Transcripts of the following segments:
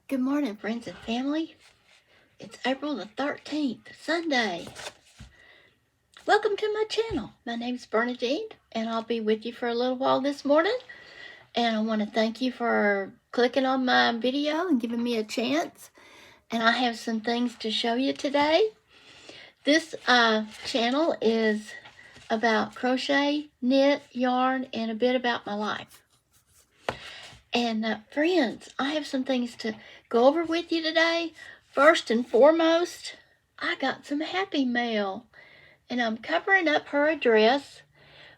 Good morning, friends and family. It's April the 13th, Sunday. Welcome to my channel. My name's Bernadine, and I'll be with you for a little while this morning. And I want to thank you for clicking on my video and giving me a chance. And I have some things to show you today. This channel is about crochet, knit, yarn, and a bit about my life. And friends, I have some things to go over with you today. First and foremost, I got some happy mail, and I'm covering up her address.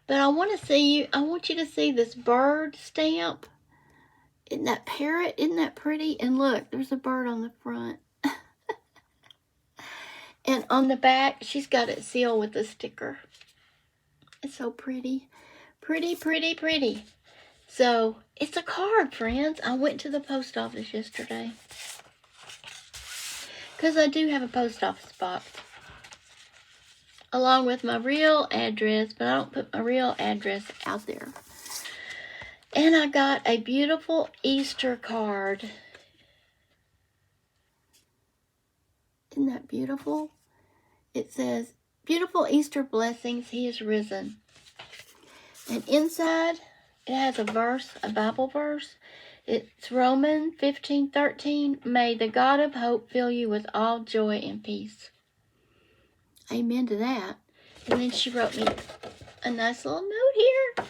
But I want you to see this bird stamp. Isn't that parrot? Isn't that pretty? And look, there's a bird on the front. And on the back, she's got it sealed with a sticker. It's so pretty. Pretty, pretty, pretty. So, it's a card, friends. I went to the post office yesterday, because I do have a post office box, along with my real address, but I don't put my real address out there. And I got a beautiful Easter card. Isn't that beautiful? It says, "Beautiful Easter blessings, He is risen." And inside, it has a verse, a Bible verse. It's Romans 15:13. "May the God of hope fill you with all joy and peace." Amen to that. And then she wrote me a nice little note here.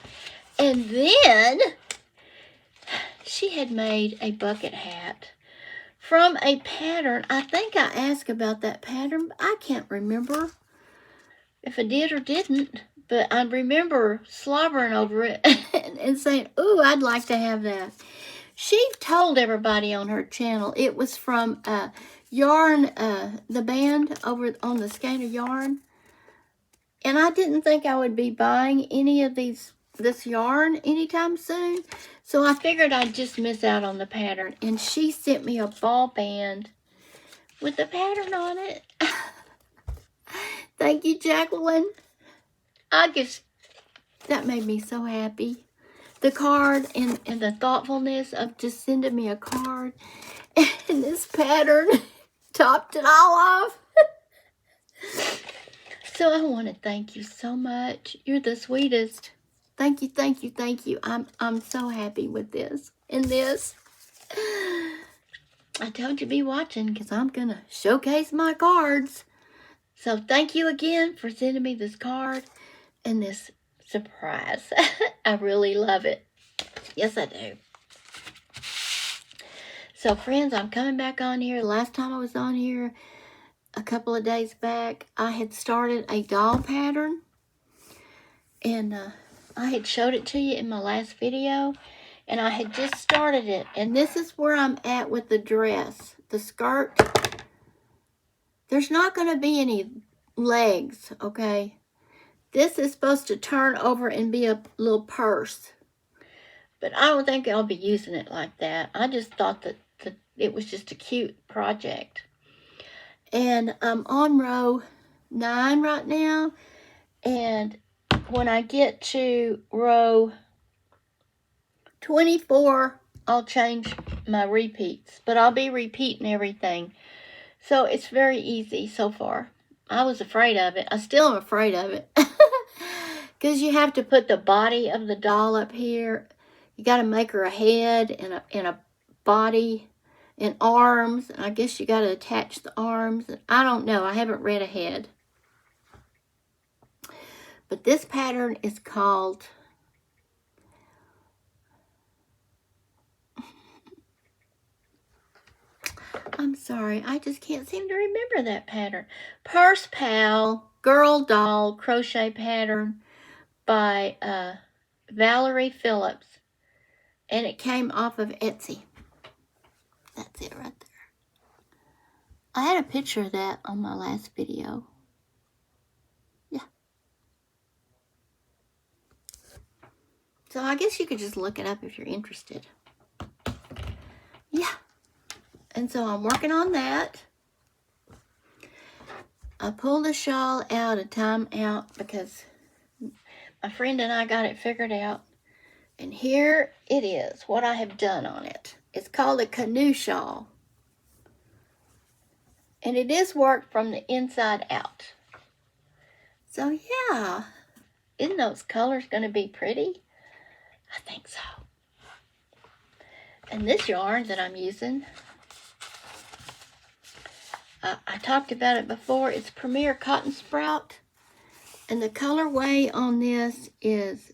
And then she had made a bucket hat from a pattern. I think I asked about that pattern, but I can't remember if I did or didn't. But I remember slobbering over it and saying, "Ooh, I'd like to have that." She told everybody on her channel it was from Yarn, the band over on the Skater Yarn. And I didn't think I would be buying any of this yarn anytime soon. So I figured I'd just miss out on the pattern. And she sent me a ball band with the pattern on it. Thank you, Jacqueline. That made me so happy. The card and the thoughtfulness of just sending me a card. And this pattern topped it all off. So I want to thank you so much. You're the sweetest. Thank you, thank you, thank you. I'm so happy with this. And this. I told you to be watching, because I'm going to showcase my cards. So thank you again for sending me this card and this surprise. I really love it. Yes, I do. So, friends, I'm coming back on here. Last time I was on here, a couple of days back, I had started a doll pattern. And I had showed it to you in my last video. And I had just started it. And this is where I'm at with the dress. The skirt. There's not going to be any legs, okay? This is supposed to turn over and be a little purse. But I don't think I'll be using it like that. I just thought that it was just a cute project. And I'm on row 9 right now. And when I get to row 24, I'll change my repeats. But I'll be repeating everything. So it's very easy so far. I was afraid of it. I still am afraid of it. Because you have to put the body of the doll up here. You got to make her a head and a body and arms. And I guess you got to attach the arms. I don't know. I haven't read ahead. But this pattern is called... I'm sorry. I just can't seem to remember that pattern. Purse Pal Girl Doll Crochet Pattern by Valerie Phillips. And it came off of Etsy. That's it right there. I had a picture of that on my last video. Yeah. So I guess you could just look it up if you're interested. Yeah. And so I'm working on that. I pulled the shawl out a time out because my friend and I got it figured out. And here it is, what I have done on it. It's called a canoe shawl. And it is worked from the inside out. So yeah, isn't those colors going to be pretty? I think so. And this yarn that I'm using, I talked about it before. It's Premier Cotton Sprout. And the colorway on this is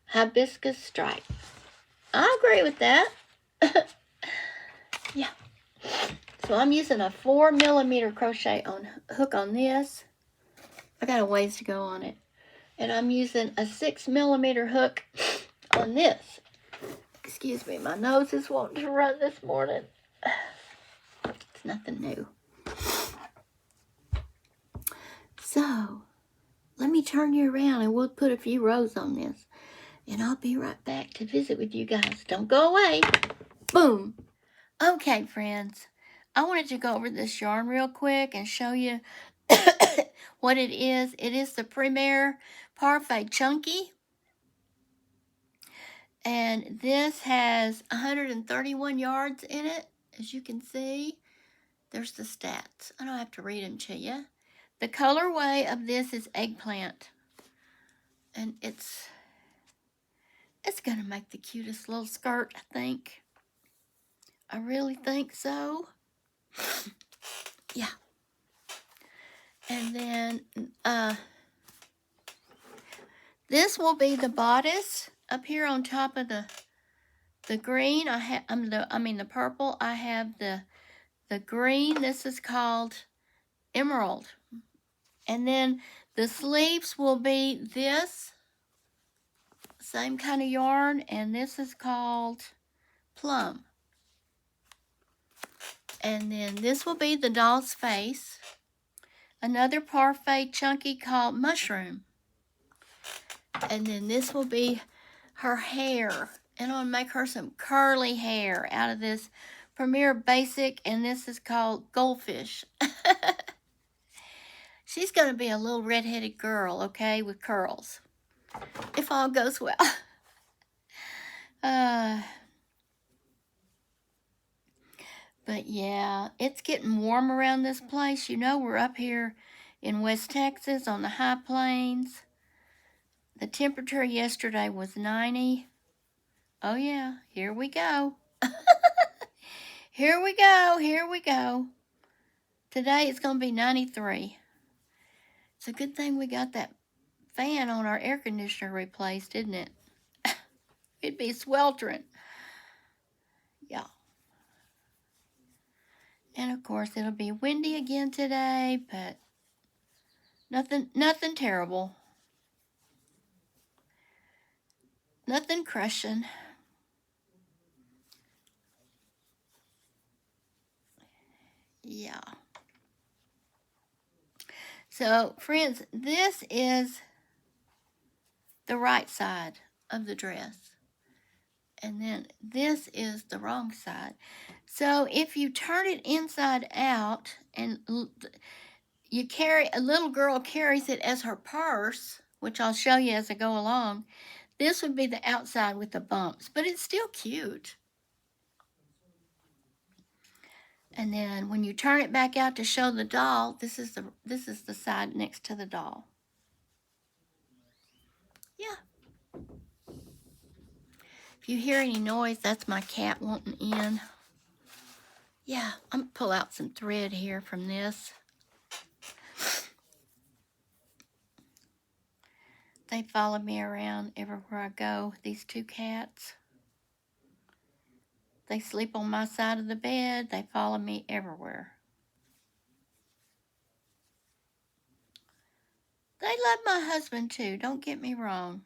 Hibiscus Stripe. I agree with that. Yeah. So I'm using a 4mm crochet hook on this. I got a ways to go on it. And I'm using a 6mm hook on this. Excuse me, my nose is wanting to run this morning. It's nothing new. So, let me turn you around and we'll put a few rows on this. And I'll be right back to visit with you guys. Don't go away. Boom. Okay, friends. I wanted to go over this yarn real quick and show you what it is. It is the Premier Parfait Chunky. And this has 131 yards in it, as you can see. There's the stats. I don't have to read them to you. The colorway of this is Eggplant. And it's going to make the cutest little skirt, I think. I really think so. Yeah. And then this will be the bodice up here on top of the green. The purple. I have the green. This is called Emerald. And then the sleeves will be this same kind of yarn, and this is called Plum. And then this will be the doll's face. Another Parfait Chunky called Mushroom. And then this will be her hair. And I'm going to make her some curly hair out of this Premier Basic, and this is called Goldfish. She's going to be a little redheaded girl, okay, with curls. If all goes well. But yeah, it's getting warm around this place. You know, we're up here in West Texas on the high plains. The temperature yesterday was 90. Oh yeah, here we go. Here we go, here we go. Today it's going to be 93. It's a good thing we got that fan on our air conditioner replaced, isn't it? It'd be sweltering. Yeah. And of course it'll be windy again today, but nothing terrible. Nothing crushing. Yeah. So, friends, this is the right side of the dress. And then this is the wrong side. So, if you turn it inside out and you carry, a little girl carries it as her purse, which I'll show you as I go along, this would be the outside with the bumps, but it's still cute. And then when you turn it back out to show the doll, this is the side next to the doll. Yeah. If you hear any noise, that's my cat wanting in. Yeah, I'm going to pull out some thread here from this. They follow me around everywhere I go, these two cats. They sleep on my side of the bed. They follow me everywhere. They love my husband too, don't get me wrong.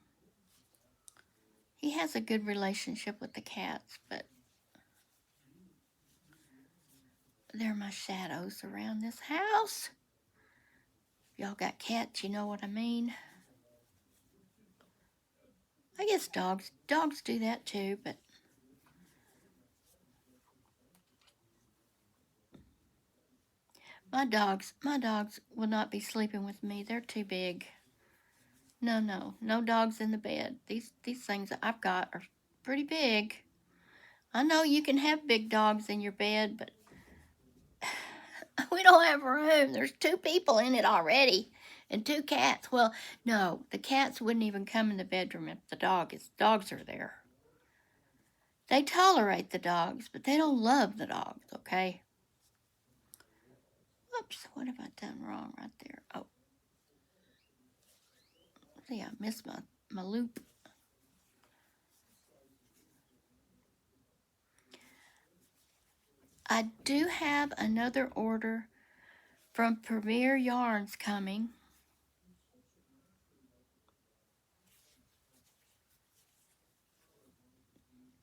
He has a good relationship with the cats, but they're my shadows around this house. If y'all got cats, you know what I mean. I guess dogs do that too, but my dogs will not be sleeping with me. They're too big. No dogs in the bed. These things that I've got are pretty big. I know you can have big dogs in your bed, but We don't have room. There's 2 people in it already and 2 cats. Well, no, the cats wouldn't even come in the bedroom if the dogs are there. They tolerate the dogs, but they don't love the dogs, okay? Oops, what have I done wrong right there? Oh, see, I missed my loop. I do have another order from Premier Yarns coming.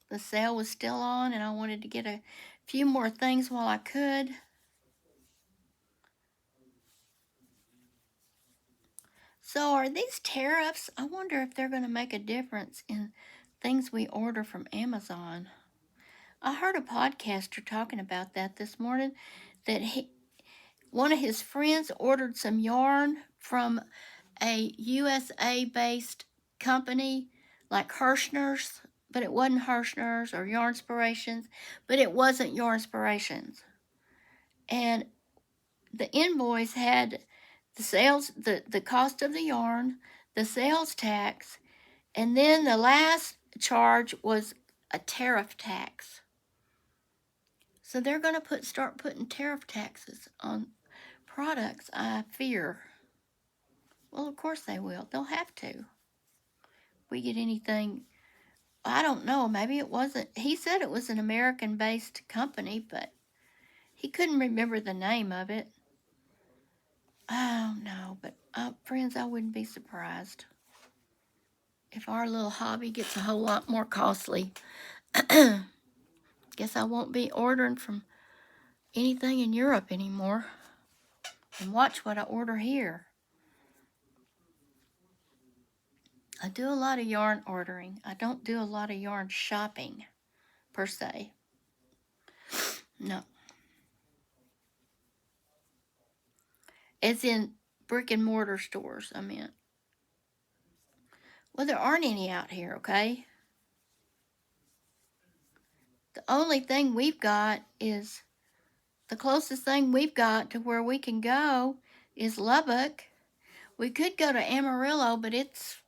The sale was still on, and I wanted to get a few more things while I could. So are these tariffs? I wonder if they're going to make a difference in things we order from Amazon. I heard a podcaster talking about that this morning, that one of his friends ordered some yarn from a USA-based company like Hirschner's, but it wasn't Hirschner's, or Yarnspirations, but it wasn't Yarnspirations. And the invoice had the sales, the cost of the yarn, the sales tax, and then the last charge was a tariff tax. So they're going to start putting tariff taxes on products, I fear. Well, of course they will. They'll have to. If we get anything, I don't know, maybe it wasn't. He said it was an American-based company, but he couldn't remember the name of it. Oh, no, but friends, I wouldn't be surprised if our little hobby gets a whole lot more costly. Guess I won't be ordering from anything in Europe anymore. And watch what I order here. I do a lot of yarn ordering. I don't do a lot of yarn shopping, per se. No. As in brick and mortar stores, I meant. Well, there aren't any out here, okay? The only thing we've got is, the closest thing we've got to where we can go is Lubbock. We could go to Amarillo, but it's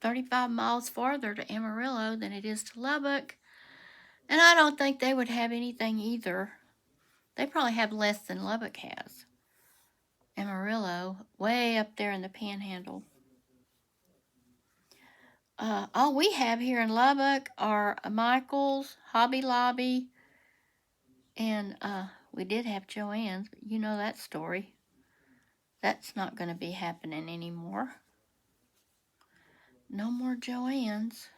35 miles farther to Amarillo than it is to Lubbock. And I don't think they would have anything either. They probably have less than Lubbock has. Amarillo, way up there in the Panhandle. All we have here in Lubbock are Michael's, Hobby Lobby, and we did have Joann's, but you know that story. That's not going to be happening anymore. No more Joann's.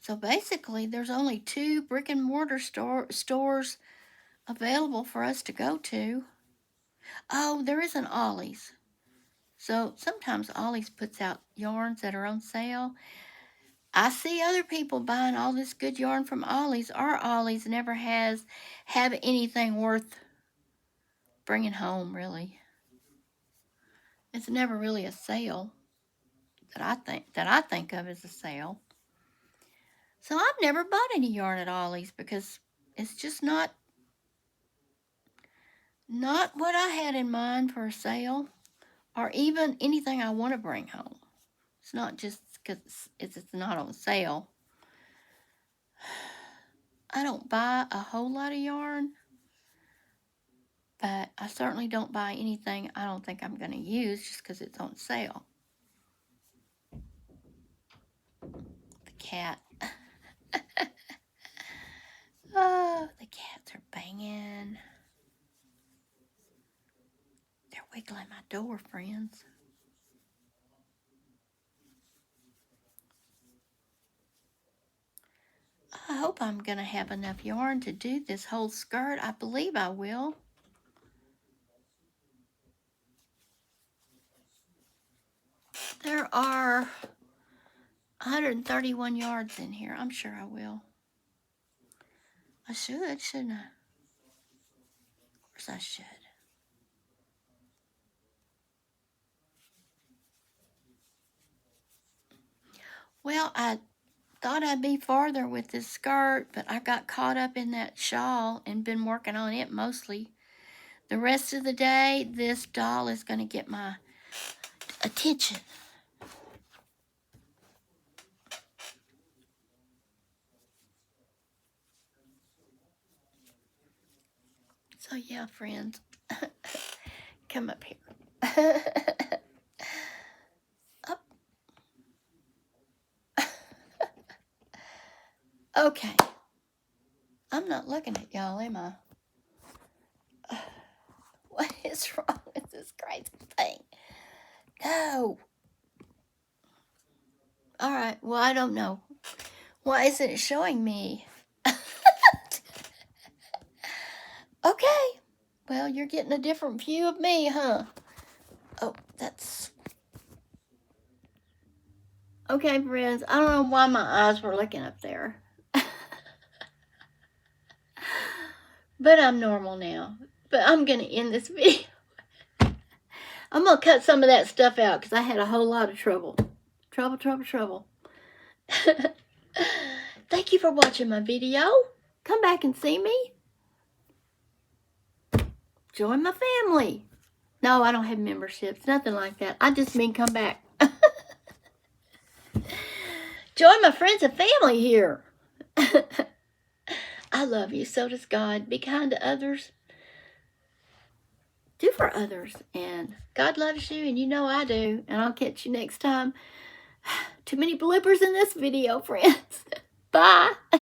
So basically, there's only 2 brick and mortar stores available for us to go to. Oh, there is an Ollie's. So sometimes Ollie's puts out yarns that are on sale. I see other people buying all this good yarn from Ollie's. Our Ollie's never have anything worth bringing home, really. It's never really a sale that I think of as a sale. So I've never bought any yarn at Ollie's because it's just not what I had in mind for a sale, or even anything I want to bring home. It's not just because it's not on sale. I don't buy a whole lot of yarn, but I certainly don't buy anything I don't think I'm going to use just because it's on sale. The cat. Oh, the cats are banging. They're wiggling my door, friends. I hope I'm going to have enough yarn to do this whole skirt. I believe I will. There are 131 yards in here. I'm sure I will. I should, shouldn't I? Of course I should. Well, I thought I'd be farther with this skirt, but I got caught up in that shawl and been working on it mostly. The rest of the day, this doll is going to get my attention. So yeah, friends, come up here. Up. Okay. I'm not looking at y'all, am I? What is wrong with this crazy thing? No. All right. Well, I don't know. Why isn't it showing me? Okay. Well, you're getting a different view of me, huh? Oh, that's... Okay, friends. I don't know why my eyes were looking up there. But I'm normal now. But I'm going to end this video. I'm going to cut some of that stuff out because I had a whole lot of trouble. Trouble. Thank you for watching my video. Come back and see me. Join my family. No, I don't have memberships. Nothing like that. I just mean come back. Join my friends and family here. I love you. So does God. Be kind to others. Do for others. And God loves you, and you know I do. And I'll catch you next time. Too many bloopers in this video, friends. Bye.